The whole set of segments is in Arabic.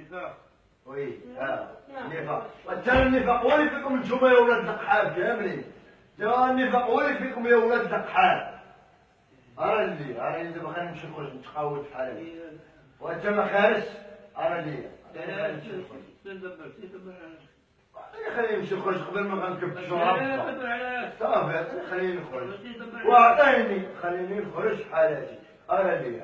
النفاق. وي النفاق، وتا النفاق هو اللي فيكم نتوما يا ولاد الدقحات كاملين، تا النفاق هو اللي فيكم يا ولاد الدقحات. راني دابا خلينا نمشي نخرج نتقاود بحال هكا، وانت ما خارجش راني خليني نمشي نخرج قبل ما غنكبشو ربطة. صافي خليني نخرج وعطيني خليني نخرج بحالاتي. راني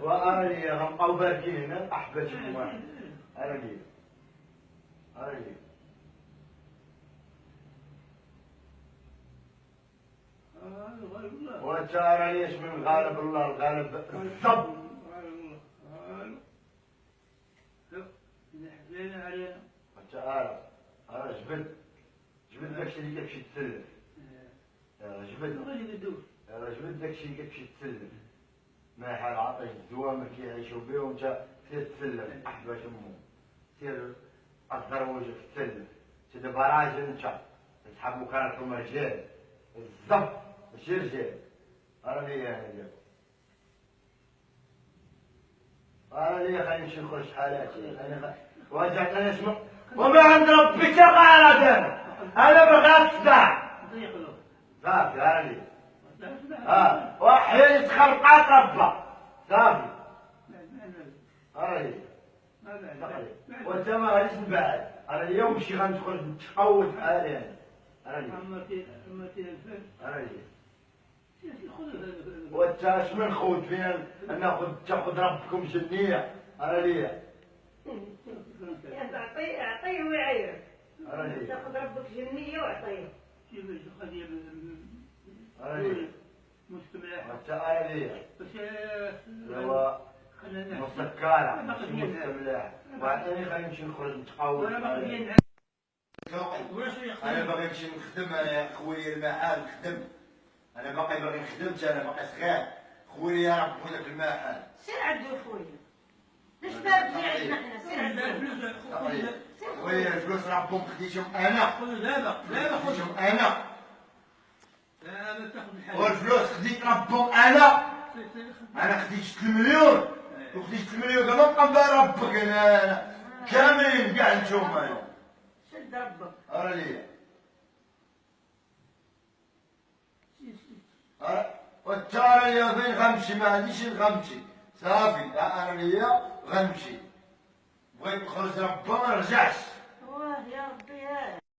وأراني غنبقاو باركين هنا أحبتكم واحد. راني وانت راني اش من غالب الله الغالب الصب. وانت جبد داكشي اللي كتمشي تسلف، جبد داكشي اللي كتمشي تسلف، ما حال عطيك الدواء ما كيعيشوا به وانت سير تسلم احباش امو، سير قدر وجهك تسلم، انت دابا راجل انت تسحب مكانكم رجال الزب ماشي رجال. راني خليني نمشي نخرج حالاتي. واجعت انا اسمع وما عند ربي تقال انا باغي الصداع صافي. راني وحيد تخلقات ربا صافي. وانت ما غاديش نبعد، انا اليوم مشي غندخل نتقود بحالي انا. وانت اش من خوت فينا تاخذ ربكم جنيه. اعطيه ويعير. تاخذ ربك جنيه وعطيه. كيفاش القضيه مستملة؟ هو مسكرة ماشي مستملة. وعطيني خلينا نمشي نخرج نتقاود. انا باغي نمشي نخدم، انا خويا المحل نخدم، انا باغي نخدم، انا باقي صغير. خويا ربو داك المحل. سير عندو خويا، ليش بارد لي عندنا حنا؟ سير عندو خويا الفلوس ربهم خديتهم انا. خديتهم انا. والفلوس خديت ربهم انا خديت 6 مليون وخديت 6 مليون كما بقى نبار ربك انا كاملين كاع نتوما. شد ربك. والتارية فين غنمشي؟ ما عنديش غنمشي صافي. راني غنمشي، بغيت نخرج ربا ما نرجعش.